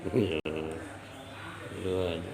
Lu aja.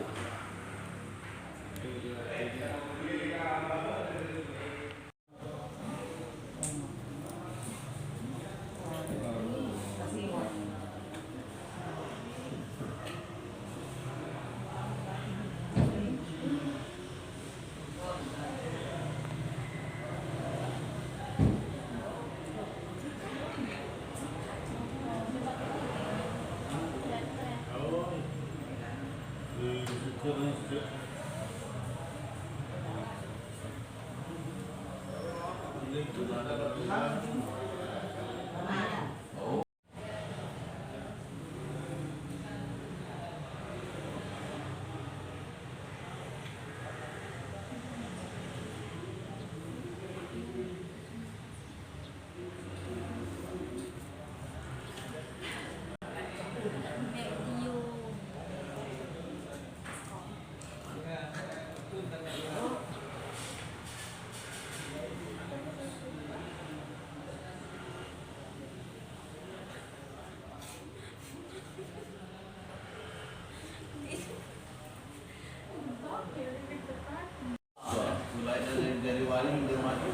Dari wali hingga mati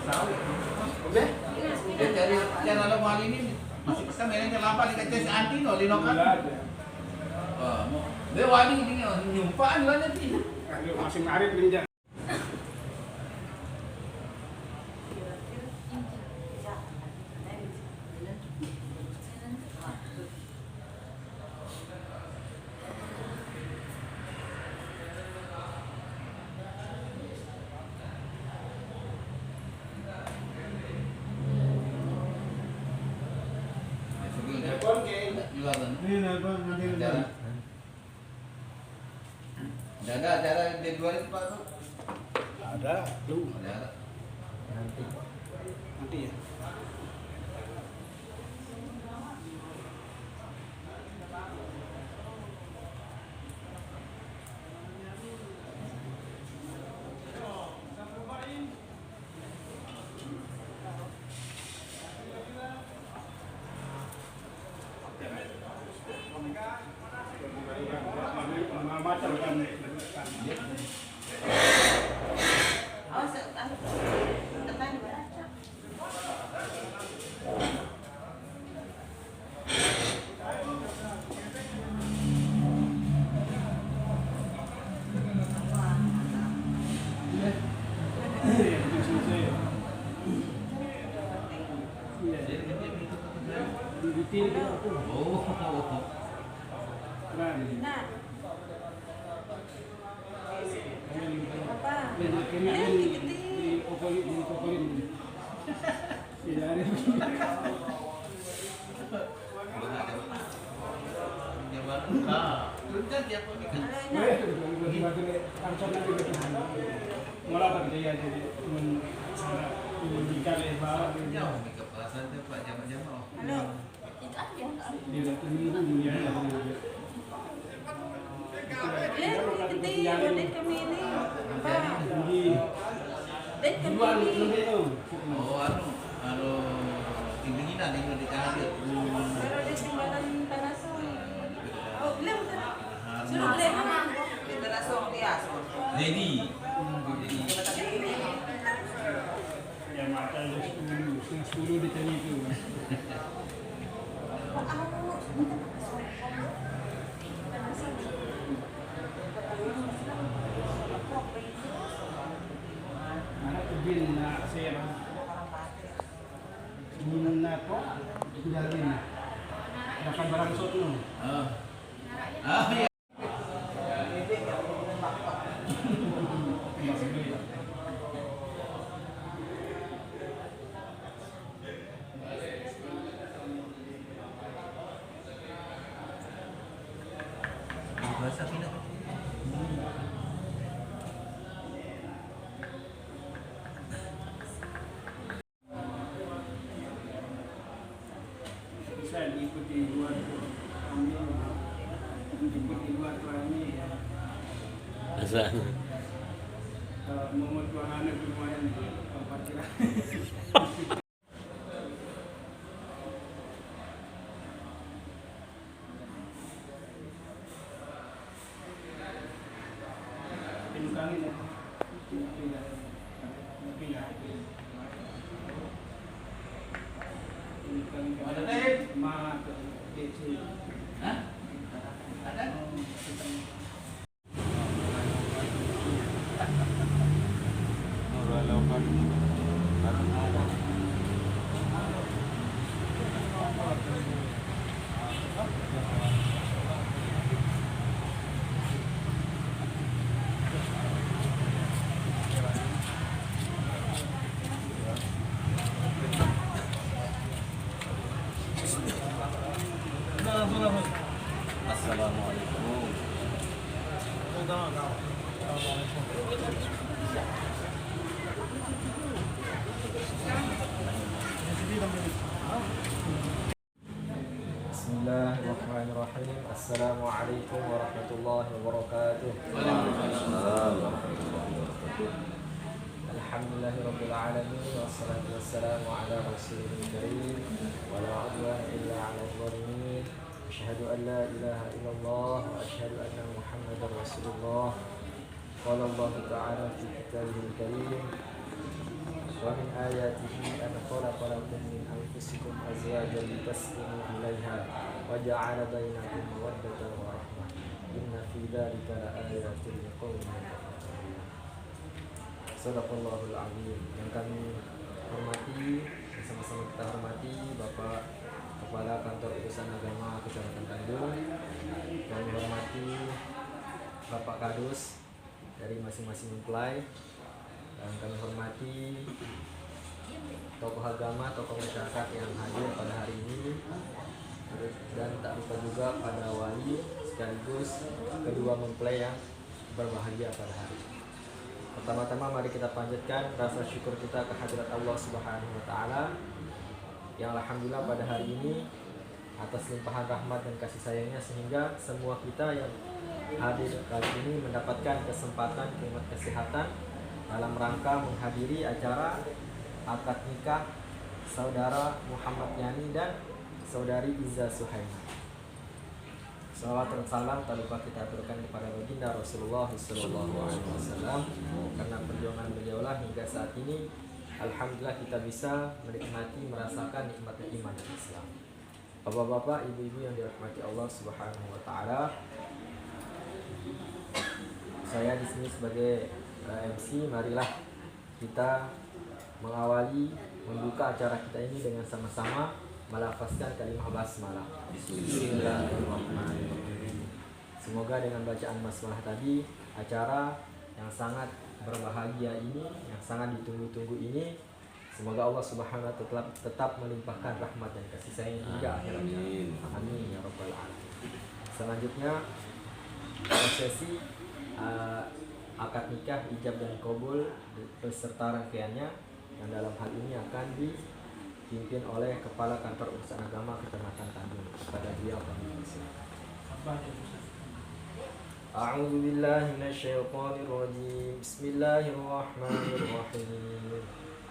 sawit. Oke? Dari yang ada wali ini masih bisa mainnya lapa di kaca antino linokan. Dia wali ini nyumpaan lah nanti. Masih ngarit linja. Ada acara di luar itu Pak? Ada, lu. Ada. Nanti ya. Macam kan. Bisa diikuti luar diikuti luar ini ya. Asal. Mau tuan anak lumayan parkiran. Kangin ya. Pindah. Ada deh. Ma ke DC. Hah? Ada? Assalamualaikum. Bismillahirrahmanirrahim. Assalamualaikum warahmatullahi wabarakatuh. Alhamdulillahirabbil alamin wassalatu wassalamu ala rasulil karim wa la udwana illa 'alal zalimin. Asyhadu an la ilaha illallah wa asyhadu anna Muhammadar Rasulullah. Qala Allah ta'ala fi kitabihil karim wa min ayatihi an khalaqa lakum min anfusikum azwajan litaskunu ilaiha wa ja'ala bainakum mawaddatan wa rahmah. Inna fi dzalika laayatin liqaumin yatafakkarun. Shadaqallahul azim. Yang kami hormati, sama-sama kita hormati Bapak Kepala Kantor Urusan Agama Kecamatan Tanjung. Kami hormati Bapak Kadus dari masing-masing mempelai. Dan kami hormati tokoh agama, tokoh masyarakat yang hadir pada hari ini. Dan tak lupa juga pada wali sekaligus kedua mempelai yang berbahagia pada hari ini. Pertama-tama mari kita panjatkan rasa syukur kita kehadirat Allah Subhanahu wa taala yang alhamdulillah pada hari ini atas limpahan rahmat dan kasih sayangnya sehingga semua kita yang hadir kali ini mendapatkan kesempatan nikmat kesehatan dalam rangka menghadiri acara akad nikah saudara Muhammad Yani dan saudari Iza Suhaima. Salawat dan salam tak lupa kita aturkan kepada baginda Rasulullah SAW, karena perjuangan beliaulah hingga saat ini alhamdulillah kita bisa menikmati, merasakan nikmatnya iman dan Islam. Bapak-bapak, ibu-ibu yang dirahmati Allah Subhanahu wa taala. Saya di sini sebagai MC, marilah kita mengawali membuka acara kita ini dengan sama-sama melafazkan kalimah basmalah. Bismillahirrahmanirrahim. Semoga dengan bacaan basmalah tadi acara yang sangat berbahagia ini, yang sangat ditunggu-tunggu ini, semoga Allah Subhanahu wa taala tetap melimpahkan rahmat dan kasih sayang hingga akhir hayat. Amin ya rabbal alamin. Selanjutnya prosesi akad nikah, ijab dan qabul beserta rangkaiannya yang dalam hal ini akan dipimpin oleh Kepala Kantor Urusan Agama Kecamatan Tanjung. Kepada beliau kami persilakan. A'udzu billahi minasyaitonir rajim. Bismillahirrahmanirrahim.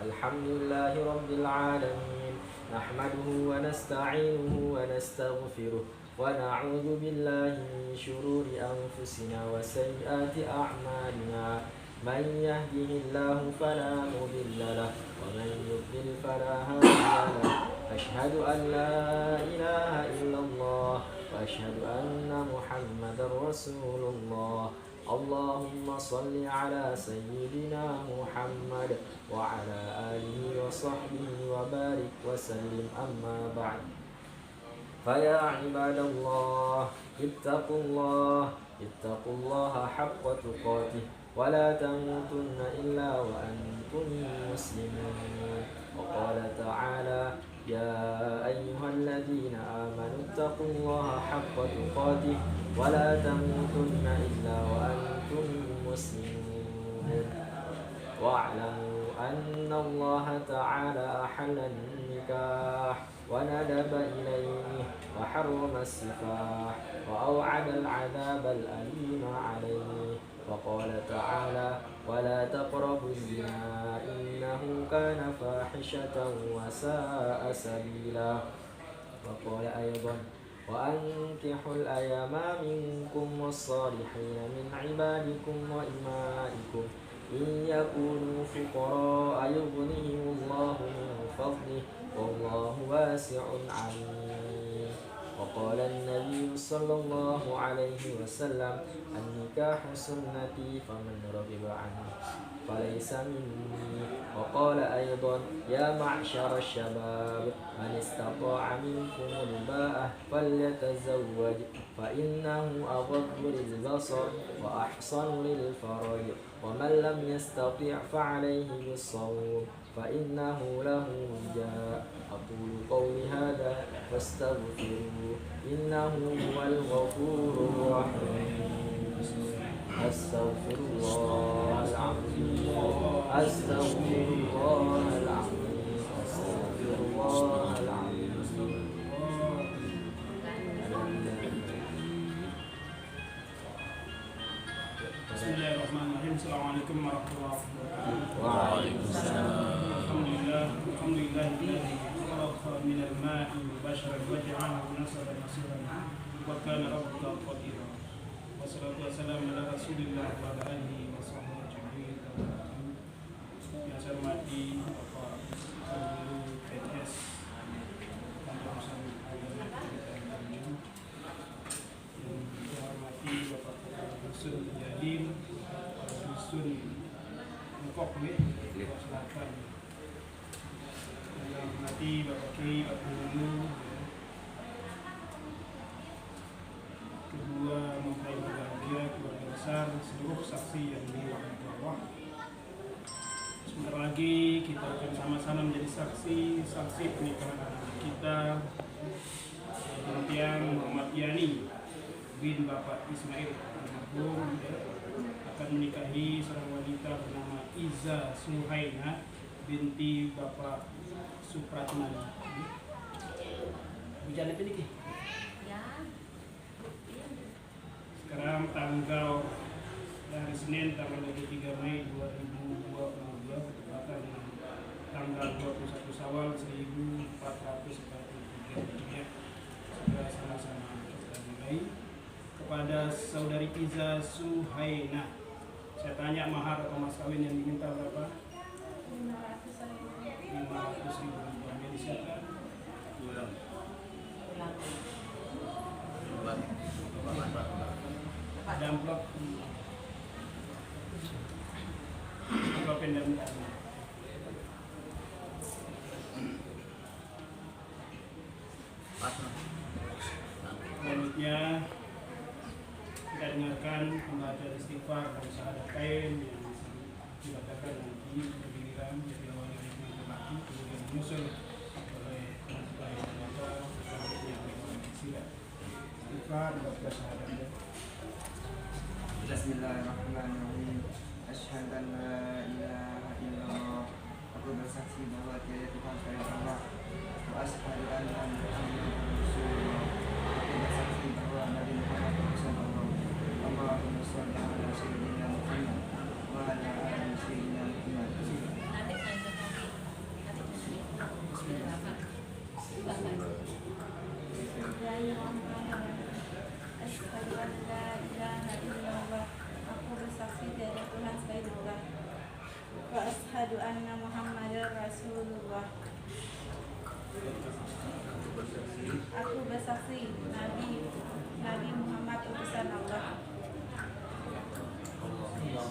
Alhamdulillahirabbil alamin. Nahmaduhu wa nasta'inuhu wa nastaghfiruh wa na'udzu billahi min shururi anfusina wa sayyiati a'malina. Man yahdihillahu fala mudilla lahu wa man yudlil fala hadiya lahu. Asyhadu an la ilaha illallah wa asyhadu anna Muhammadar Rasulullah. Allahumma salli ala sayyidina Muhammad wa ala alihi wa sahbihi wa barik wa sallim, amma ba'd. Faya ibadallah, ittaqullaha haqqa tuqatih wa la tamutunna illa wa antum muslimun. Wa qala ta'ala ya ayyuhalladzina amanu ittaqullaha haqqa tuqatih wa la tamutunna illa wa antum muslimun. Wa'lamu anna Allah ta'ala ahalla an-nikah wa nadaba ilayhi wa harrama as-sifah wa aw'ada al-'adhab al-alima 'alayhi. Wa qala ta'ala wa la taqrabu az-zina innahu kana fahishatan wa sa'a sabila. Wa qala aydan وأنكحوا الأيام منكم والصالحين من عبادكم وإمائكم إن يكونوا فقراء يغنيهم الله من فضله والله واسع عليم. وقال النبي صلى الله عليه وسلم النكاح سنتي فمن رغب عنه فليس مني. وقال أيضا يا معشر الشباب من استطاع منكم الباءة فليتزوج فإنه أغض للبصر وأحصن للفرج ومن لم يستطع فعليه بالصوم فإنه له وجاء. أقول قولي هذا فاستغفروه إنه هو الغفور الرحيم. أستغفر الله العظيم أستغفر الله العظيم أستغفر الله العظيم. Bismillahirrahmanirrahim. Assalamualaikum warahmatullahi wabarakatuh. Waalaikumsalam. Alhamdulillah khalaqa minal ma'i basharan waja'alahu nasaban nasiran wa kana rabbuka qadira. Wassalatu wassalamu ala Rasulillah wa ala alihi wa sahbihi ajma'in. Yang saya hormati Bapak Guru PTS Kantor Pusat Agama Kabupaten Tanjung. Yang saya hormati Bapak Dusun Jadin, Dusun Mekok Selatan. Yang hormati Bapak Kiai, Bapak Guru, kedua mempelai berbahagia, keluarga besar, seluruh saksi yang dirahmati Allah. Sebentar lagi kita akan sama-sama menjadi saksi pernikahan anak kita, yang Muhammad Yani bin Bapak Ismail almarhum akan menikahi seorang wanita bernama Iza Suhaina binti Bapak Supratman. Hujan apa nih? Sekarang tanggal hari Senin tanggal 23 Mei 2022 bertepatan dengan tanggal 21 Syawal 1443 Hijriah. Segera sama-sama kita mulai. Kepada saudari Iza Suhaina, saya tanya mahar atau mas kawin yang diminta berapa? 500.000 rupiah. Disiapkan. Ada amplop. Amplopin dan mukanya. Selanjutnya kita dengarkan pembacaan istighfar dan syahadatain yang dibacakan nanti berdirian dari awal dari laki kemudian menyusul oleh mempelai wanita selanjutnya oleh sila istighfar dan syahadatain. Bismillahirrahmanirrahim. Asyhadu an la ilaha illallah. Aku bersaksi bahwa tiada Tuhan selain Allah. Wa asyhadu anna Muhammadan Rasulullah. Aku bersaksi bahwa Nabi Muhammad utusan Allah. Allahumma shalli ala sayyidina Muhammad wa ala ali sayyidina Muhammad. Asyhadu an la ilaha illallah. Aku bersaksi tiada Tuhan selain Allah. Wa asyhadu anna Muhammadar Rasulullah. Aku bersaksi Nabi Muhammad utusan Allah.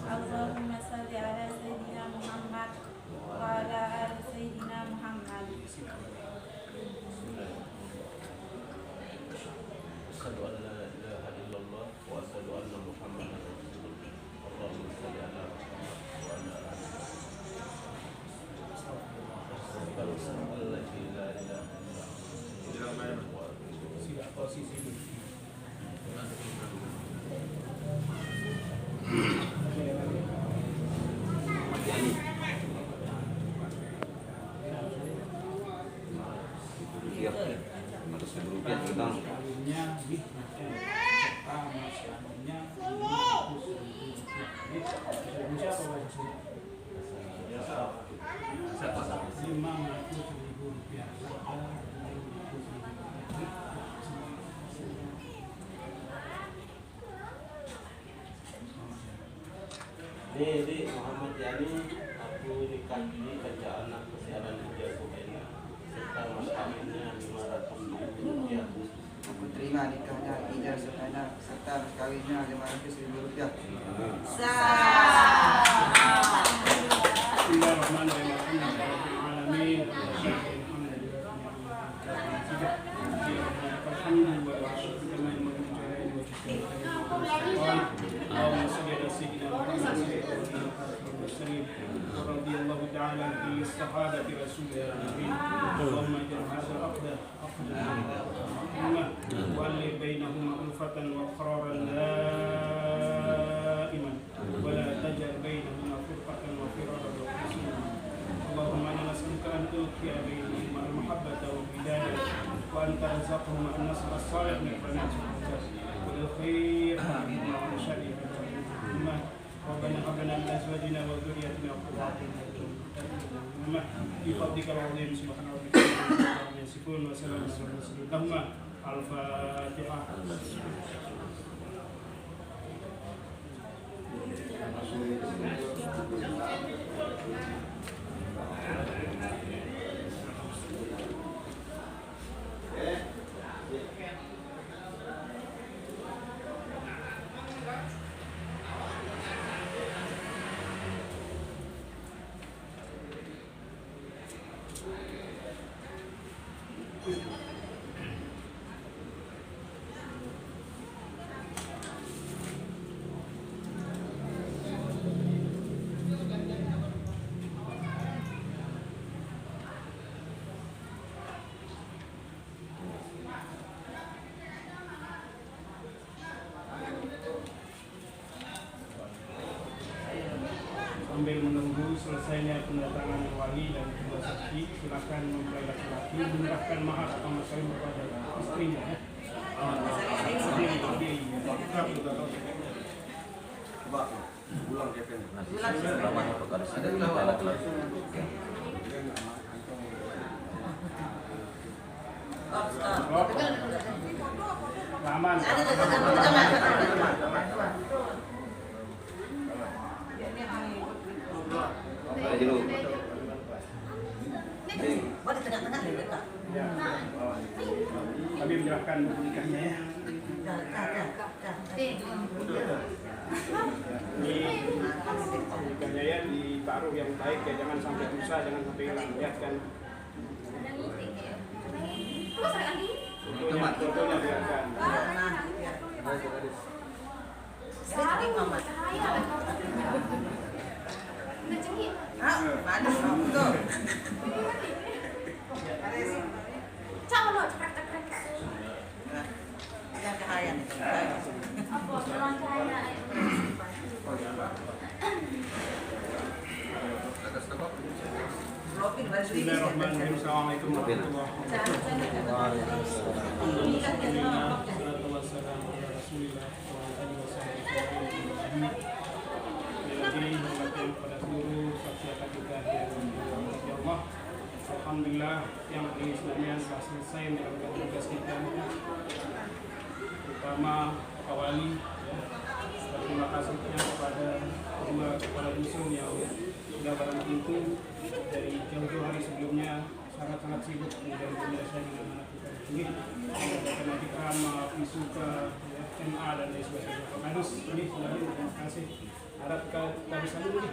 Allahumma shalli ala sayyidina Muhammad wa ala ali sayyidina Muhammad. Asyhadu an la ilaha illallah wa asyhadu anna Muhammadan Rasulullah. Allahumma shalli ala Muhammad wa ala ali Sila posisi dulu. Kawinnya serta mas kawinnya 500.000 rupiah. Siapa bahasa Indonesia? 500.000 rupiah. Ini Muhammad Yani, aku nikah ini kerja anak kesiaran Ija Suhaina serta mas kawinnya 500.000 rupiah. Aku terima nikahnya Ija Suhaina serta mas kawinnya 500.000 rupiah. Bismillahirrahmanirrahim. اللهم صل على سيدنا محمد ورضي الله تعالى عن كل الصحابة رسول الله. اللهم اجعل هذا العقد عقدا الأمة وألف بينهما ألفة وقرارا دائما ولا تجعل بينهما فرقة وفرارا وحسنا. اللهم إنا نسألك أن تلقي بينهما المحبة والهداية وأن ترزقهما النصر الصالح من بنات والخير من شر ما ربنا هب لنا من أزواجنا وذريتنا قرة أعين بفضلك العظيم سبحان ربك رب العزة عما يصفون وسلام على المرسلين. اللهم الفاتحة. Sambil menunggu selesainya pendatangan wali dan kedua saksi, silakan mempelai laki-laki menyerahkan mahar atau mas kawin kepada istrinya. Aman. Kami menyerahkan nikahnya ya. Ini nikahnya ya ditaruh yang baik ya, jangan sampai rusak, jangan sampai hilang ya kan. Fotonya biarkan. Bismillahirrahmanirrahim. Assalamualaikum warahmatullahi wabarakatuh. Alhamdulillah yang Islamnya sudah selesai menjalankan tugas kita, terutama Pak Wali. Terima kasihnya kepada kedua kepala dusun yang sudah barang tentu dari jauh-jauh hari sebelumnya sangat-sangat sibuk kemudian menyelesaikan dengan anak kita ini. Karena Ikrama, Visuka, MA dan lain sebagainya. Pak Kadus, ini terima kasih. Harap kita bisa dulu nih.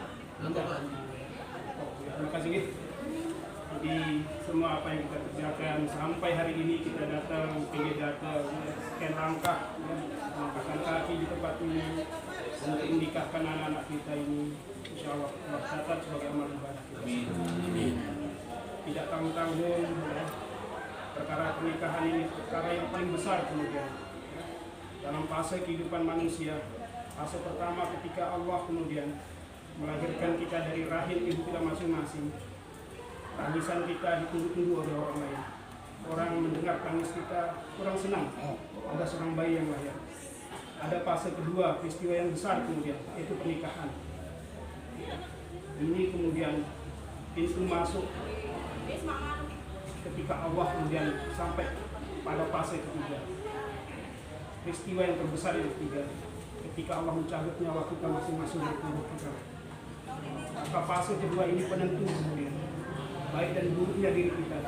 Terima kasih nih. Jadi semua apa yang kita kerjakan sampai hari ini kita datang, pergi datang, sekian langkah, melangkahkan kaki di tempat ini untuk menikahkan anak-anak kita ini. Insya Allah catat sebagai amal ibadah kita. Tidak tanggung-tanggung, ya. Perkara pernikahan ini perkara yang paling besar kemudian dalam fase kehidupan manusia. Fase pertama ketika Allah kemudian melahirkan kita dari rahim ibu kita masing-masing. Tangisan kita ditunggu-tunggu oleh orang lain. Orang mendengar tangis kita kurang senang. Ada seorang bayi yang lahir. Ada fase kedua, peristiwa yang besar kemudian, yaitu pernikahan. Ini kemudian pintu masuk ketika Allah kemudian sampai pada fase ketiga. Peristiwa yang terbesar yang ketiga, ketika Allah mencabut nyawa kita masing-masing dari tubuh kita. Maka fase kedua ini penentu kemudian baik dan buruknya diri kita,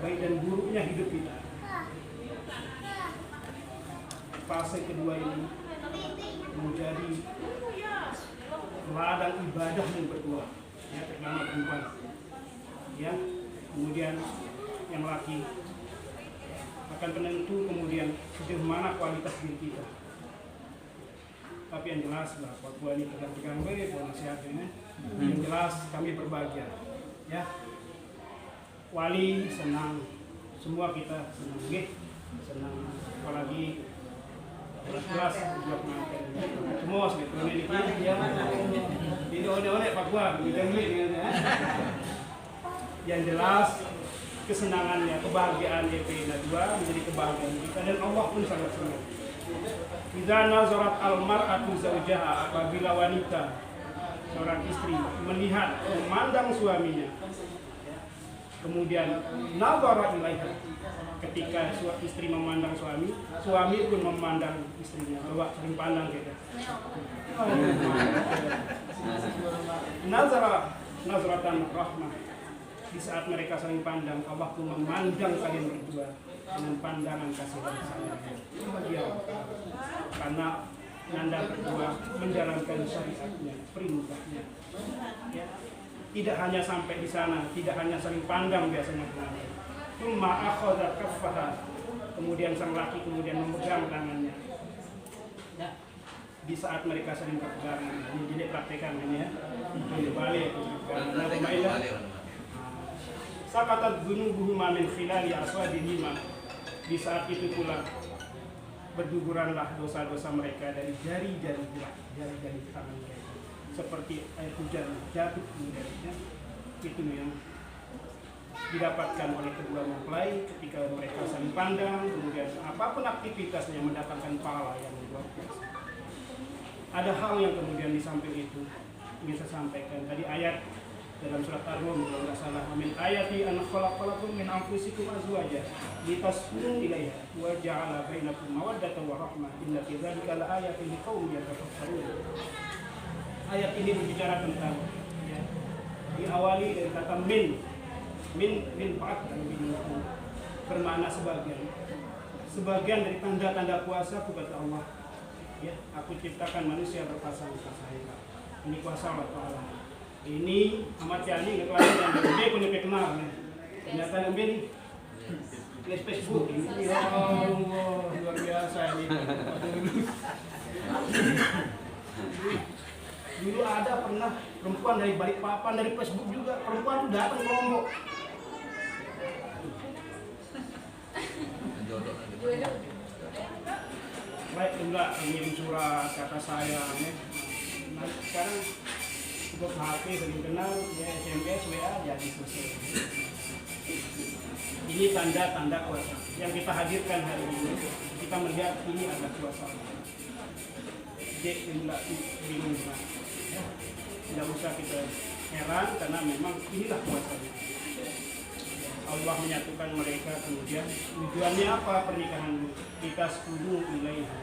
baik dan buruknya hidup kita. Fase kedua ini menjadi ladang ibadah yang berdua, ya, terutama perempuan, ya, kemudian yang laki akan penentu kemudian sejauh mana kualitas diri kita. Tapi yang jelas lah, Papua ini pegang-pegang nasihatnya. Yang jelas kami berbahagia, ya. Wali senang, semua kita senang, senang, apalagi jelas juga pengantin. Semua gitu ini dia ini oleh Papua, yang jelas kesenangannya, kebahagiaan EP2 menjadi kebahagiaan kita dan Allah pun sangat senang. Idza nazarat al-mar'atu zawjaha, apabila wanita seorang istri melihat, memandang suaminya, kemudian nazara ilaiha, ketika istri memandang suami, suami pun memandang istrinya. Coba sering pandang kita. Nazaratan rahmah. Di saat mereka saling pandang, Allah pun memandang kalian berdua dengan pandangan kasih dan sayang. Bahagia. Karena Nanda berdua menjalankan syariatnya, perintahnya. Ya. Tidak hanya sampai di sana, tidak hanya saling pandang biasanya. Tsumma akhadha kaffaha. Kemudian sang laki kemudian memegang tangannya. Ya. Di saat mereka saling berpegangan, ini jadi praktekan ini ya. Balik. Sakatat dunubuhuma min khilali aswadihima. Di saat itu pula berguguranlah dosa-dosa mereka dari jari-jari tangan mereka, seperti air hujan jatuh kemudiannya. Itu yang didapatkan oleh kedua mempelai ketika mereka saling pandang, kemudian apapun aktivitasnya mendapatkan pahala yang luar biasa. Ada hal yang kemudian di samping itu ingin saya sampaikan. Tadi ayat dalam surat Ar-Rum kalau nggak salah, min ayati an khalaqalakum min anfusikum azwaja litaskunu ilaiha wa ja'ala bainakum mawaddatan wa rahmah inna fi dzalika laayatin liqaumin yatafakkarun. Ayat ini berbicara tentang, ya, diawali dari kata min fa'at dan min bermakna sebagian dari tanda-tanda kuasa kepada Allah. Ya, aku ciptakan manusia berpasang-pasang. Ini kuasa Allah Ta'ala. Ini amat yani ketuanya yang dia punya kenal nih. Ternyata yang ini Facebook ini. Ya Allah, luar biasa ini. Dulu ada pernah perempuan dari Balikpapan, dari Facebook juga, perempuan itu datang ke Lombok. Baik, enggak ngirim surat kata saya ya. Nah, sekarang cukup HP saling kenal, ya SMS, WA jadi selesai. Ini tanda-tanda kuasa yang kita hadirkan hari ini. Kita melihat ini ada kuasa. Jadi enggak bingung lah. Ya. Tidak usah kita heran karena memang inilah kuasanya. Allah menyatukan mereka, kemudian tujuannya apa pernikahan kita sepuluh ilaiha,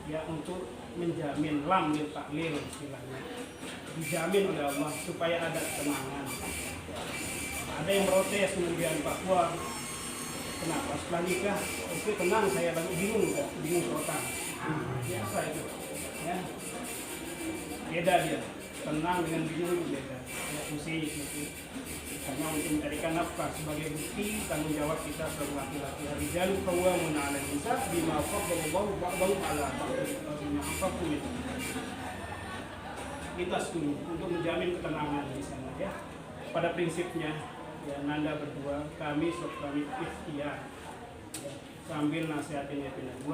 ya, untuk menjamin lam lil taklil istilahnya, dijamin oleh Allah supaya ada ketenangan. Ada yang protes kemudian Papua, kenapa setelah nikah oke tenang, saya lagi bingung kota, biasa itu, ya, beda dia, tenang dengan bingung beda, ya, pusing gitu. Karena untuk mencarikan nafkah sebagai bukti tanggung jawab kita sebagai laki-laki. Ar-rijalu qawwamuna 'alan nisa bima faddalallahu ba'dahum 'ala ba'dhin. Kita setuju untuk menjamin ketenangan di sana, ya. Pada prinsipnya, ya, Nanda berdua, kami ikhtiar, ya, sambil nasihatin EP2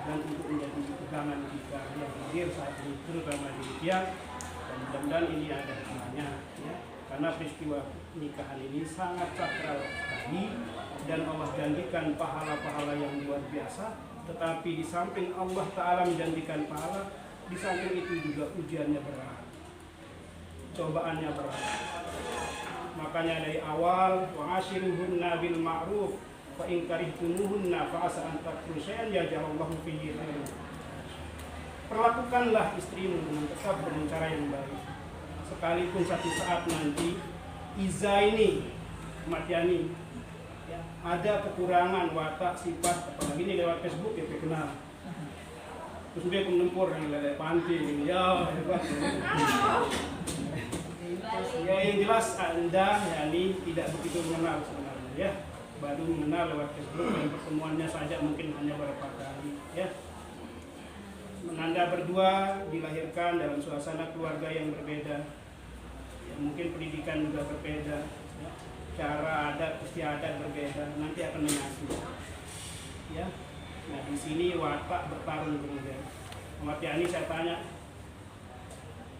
dan untuk menjadi pegangan kita yang hadir saat ini, terutama di India, dan mudah-mudahan ini ada hikmahnya, ya. Karena peristiwa nikahan ini sangat sakral sekali dan Allah janjikan pahala-pahala yang luar biasa. Tetapi di samping Allah Ta'ala menjanjikan pahala, di samping itu juga ujiannya berat, cobaannya berat. Makanya dari awal wa'ashiruhunna bil ma'ruf fa in karihtumuhunna fa asa an takfuru syai'an yaj'alallahu fihi khairan. Perlakukanlah istrimu dengan tetap dengan cara yang baik. sekalipun satu saat nanti Iza ini, Ahmad Yani, ya, ada kekurangan watak, sifat, apalagi ini lewat Facebook ya kenal. Terus dia menempur yang lele panti, ya hebat. Ya yang jelas Anda Yani tidak begitu mengenal sebenarnya ya, baru mengenal lewat Facebook dan pertemuannya saja mungkin hanya beberapa kali ya. Anda berdua dilahirkan dalam suasana keluarga yang berbeda. Ya, mungkin pendidikan juga berbeda, ya. Cara adat, istiadat berbeda, nanti akan menyatu. Ya, nah di sini watak bertarung kemudian. Ahmad Yani saya tanya,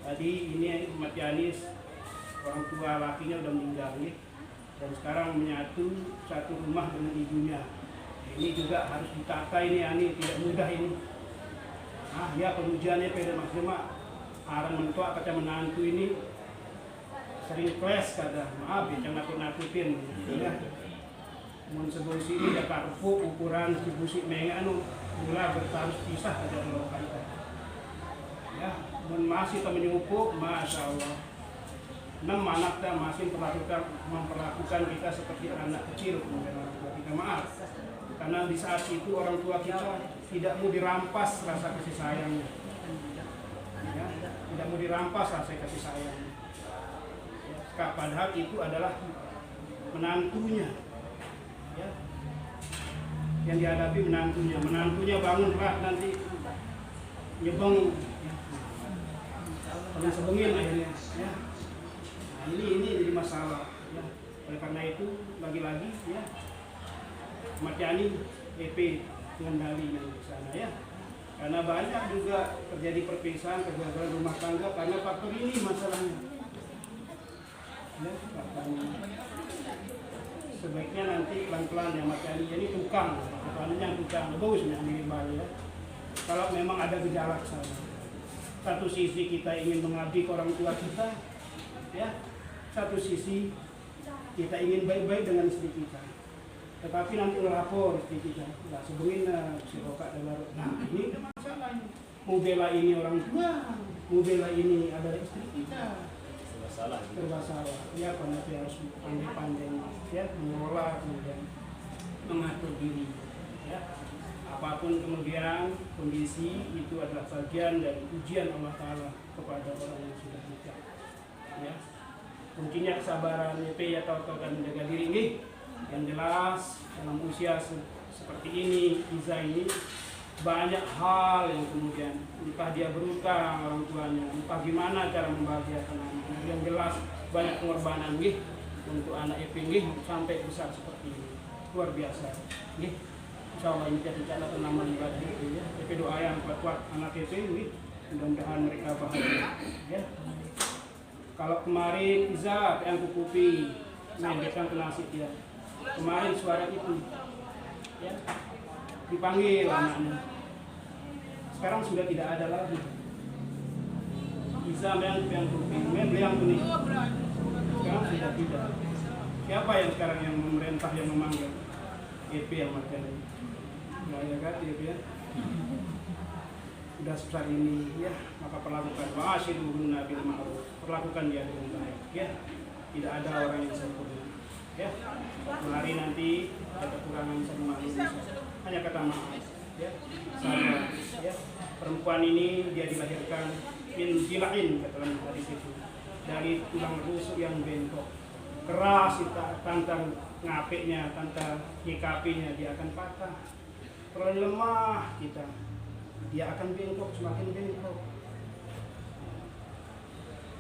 tadi ini Ahmad Yani orang tua lakinya udah meninggal nih, dan sekarang menyatu satu rumah dengan ibunya. Ini juga harus ditata ini Yani, tidak mudah ini. Ah ya pengujiannya pada maksimal, arang mentua kata menantu ini sering clash kada, maaf ya jangan nakut-nakutin ya. Mun sebusi ini ya karpu ukuran sebusi menganu mula bertarus pisah kada lo kita. Ya, mun masih temen nyukup, masya Allah. 6 anak dah masih memperlakukan kita seperti anak kecil kemudian orang tua kita maaf. Karena di saat itu orang tua kita tidak mau dirampas rasa kasih sayangnya. Ya, tidak mau dirampas rasa kasih sayangnya. Padahal itu adalah menantunya, ya. Yang dihadapi menantunya bangunlah nanti nyebeng, ya. Sebengin akhirnya, ya. Nah, ini jadi masalah, ya. Oleh karena itu lagi-lagi, ya, Ahmad Yani EP mengendalinya di sana, ya. Karena banyak juga terjadi perpisahan, kegagalan rumah tangga karena faktor ini masalahnya. Ya, sebaiknya nanti pelan-pelan ya Ahmad Yani ini tukang, yang tukang bagus mengambil Bali ya. Kalau memang ada gejala kesana, satu sisi kita ingin mengabdi ke orang tua kita, ya, satu sisi kita ingin baik-baik dengan istri kita. Tetapi nanti melapor istri kita, nggak sebegini si Roka adalah. Nah ini ada masalah. Mau bela ini orang tua, mau bela ini adalah istri kita. Serba salah, ya karena dia harus pandai-pandai ya mengelola kemudian mengatur diri, ya apapun kemudian kondisi itu adalah bagian dari ujian Allah Taala kepada orang yang sudah bijak, ya kuncinya kesabaran, ya tahu dan menjaga diri ini yang jelas dalam usia seperti ini Iza ini banyak hal yang kemudian entah dia berutang orang tuanya, entah gimana cara membahagiakan anaknya. Yang jelas banyak pengorbanan nih untuk anak EP nih sampai besar seperti ini, luar biasa nih. Insyaallah ini jadi cara tanaman ibadah ya. EP doa yang kuat anak EP nih, mudah-mudahan mereka bahagia ya. Kalau kemarin Iza yang kukupi mendekan penasib ya, kemarin suara itu ya dipanggil anaknya. Sekarang sudah tidak ada lagi. Bisa yang kuping, yang kuning. Sekarang sudah tidak. Siapa yang sekarang yang memerintah yang memanggil? EP yang makan. Ya kan EP ya. Sudah sebesar ini ya, maka perlakukan wa'asyiru bil ma'ruf. Perlakukan dia dengan baik ya. Tidak ada orang yang sempurna. Ya. Mari nanti ada kekurangan sama manusia. Hanya kata maaf ya. Sabar ya. Perempuan ini dia dilahirkan min jilain kata dalam hadis itu, dari tulang rusuk yang bengkok. Keras kita tantang ngapeknya, tantang YKP-nya dia akan patah. Terlalu lemah kita, dia akan bengkok, semakin bengkok.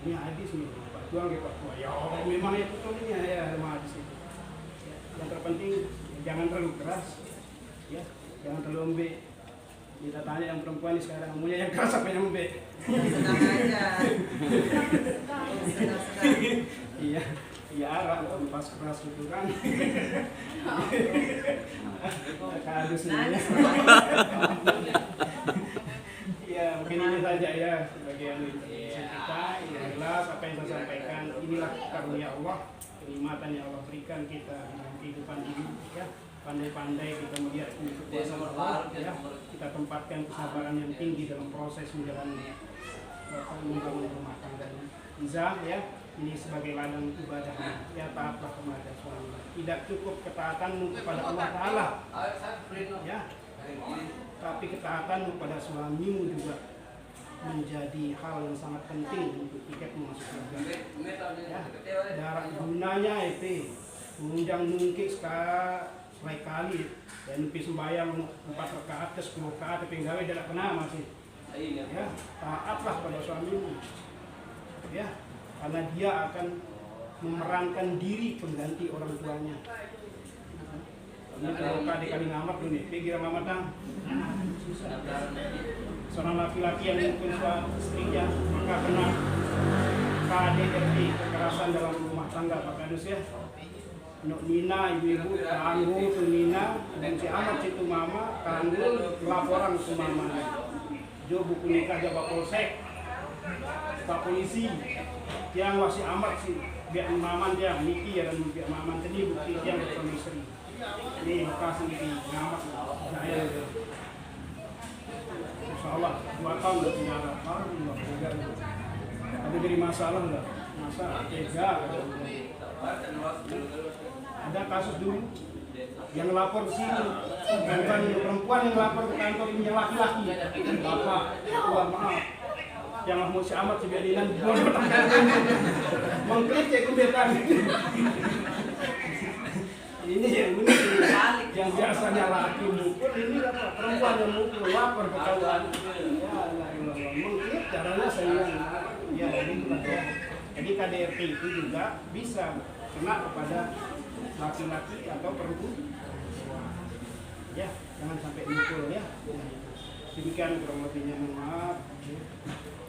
Ini hadis nih, Pak Tuang ya Pak Tuang. Ya memang itu tulinya ya hadis itu. Ya, yang terpenting jangan terlalu keras, ya, jangan terlalu lembek. Kita tanya yang perempuan ini sekarang, maunya yang keras apa yang lembek? Senang aja. Senang-senang. Iya, iya arah pas keras gitu kan. Harus nih. Ya mungkin ini saja ya sebagian kita. Yang jelas apa yang saya sampaikan inilah karunia Allah, kenikmatan yang Allah berikan kita dalam kehidupan ini ya. Pandai-pandai kita melihat kekuasaan Allah ya. Kita tempatkan kesabaran yang tinggi dalam proses menjalani membangun rumah tangga Iza ya, ini sebagai ladang ibadahnya, ya taatlah kepada suami. Tidak cukup ketaatanmu kepada Allah Ta'ala ya, tapi ketaatanmu kepada suamimu juga menjadi hal yang sangat penting untuk tiketmu masuk surga ya. Darah gunanya itu menunjang nungkik sekali dan nupi sembahyang 4 rakaat ke 10 rakaat tapi gawe tidak kena masih ya. Taatlah pada suamimu ya, karena dia akan memerankan diri pengganti orang tuanya. Ini kalau kali ngamat dulu nih, pikir ngamat dong. Seorang laki-laki yang mungkin istrinya maka kena KDRT, kekerasan dalam rumah tangga Pak Kadus ya. Nuk Nina, ibu-ibu, tangguh tu Nina, dan si amat situ mama, tangguh laporan ke mama. Jo buku nikah Pak Polsek, Pak Polisi, yang masih amat sih, biar maman dia, Niki ya dan biar maman tadi bukti yang suami istri. Ini lokasi di ngamat saya. Insyaallah 2 tahun udah punya anak, ada dari masalah nggak? Masa tega? Ada kasus dulu yang lapor ke sini, bukan perempuan yang lapor ke kantor ini, yang laki-laki. Bapak, Tuhan maaf, jangan mau si amat sebiadinan mengklik ya kebetulan. Ini yang ini yang biasanya laki mukul, ini apa perempuan yang mukul lapor ke kawan. Ya, mengklik caranya saya ya jadi KDRT itu juga bisa kena kepada laki-laki atau perempuan. Ya, jangan sampai mukul ya. Demikian kurang lebihnya, mohon maaf.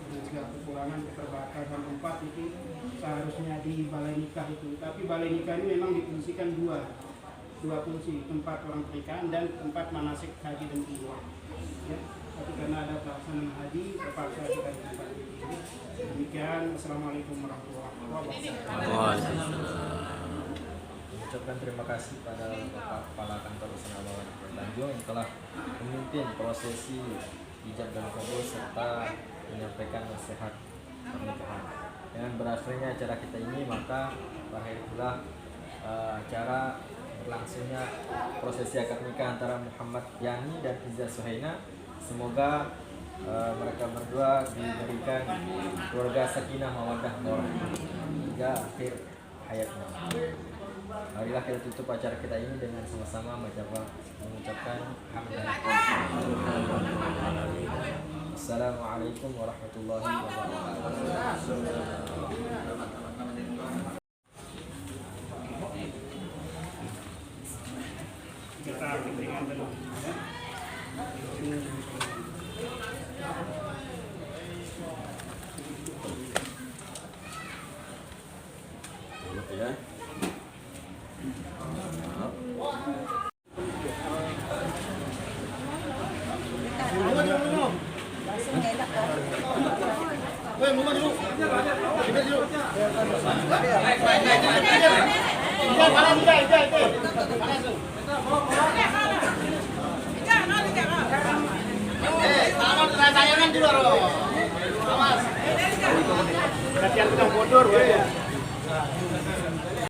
Dengan segala kekurangan, keterbatasan tempat itu seharusnya di balai nikah itu. Tapi balai nikah ini memang difungsikan dua fungsi, tempat orang pernikahan dan tempat manasik haji dan umrah. Ya, tapi karena ada pelaksanaan haji terpaksa kita di tempat ini. Demikian, assalamualaikum warahmatullahi wabarakatuh. Mengucapkan terima kasih pada Bapak Kepala Kantor Usaha Bawah Tanjung yang telah memimpin prosesi ijab dan kabul serta menyampaikan nasihat pernikahan. Dengan berakhirnya acara kita ini, maka berakhir pula acara berlangsungnya prosesi akad nikah antara Muhammad Yani dan Iza Suhaina. Semoga mereka berdua diberikan keluarga sakinah mawaddah warahmah hingga akhir hayatnya. Marilah kita tutup acara kita ini dengan sama-sama mengucapkan Assalamualaikum warahmatullahi wabarakatuh. Kita berikan dulu ya. Ya. Latihan tukang bodor ya.